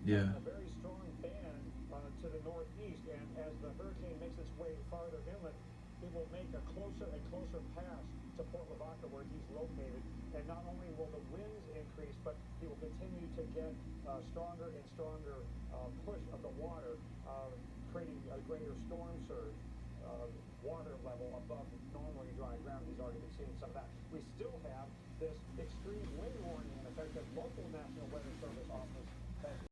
Yeah. A very strong band to the northeast, and as the hurricane makes its way farther inland, it will make a closer and closer pass to Port Lavaca, where he's located. And not only will the winds increase, but he will continue to get stronger and stronger push of the water, creating a greater storm surge. Water level above normally dry ground. He's already been seeing some of that. We still have this extreme wind warning in effect that local national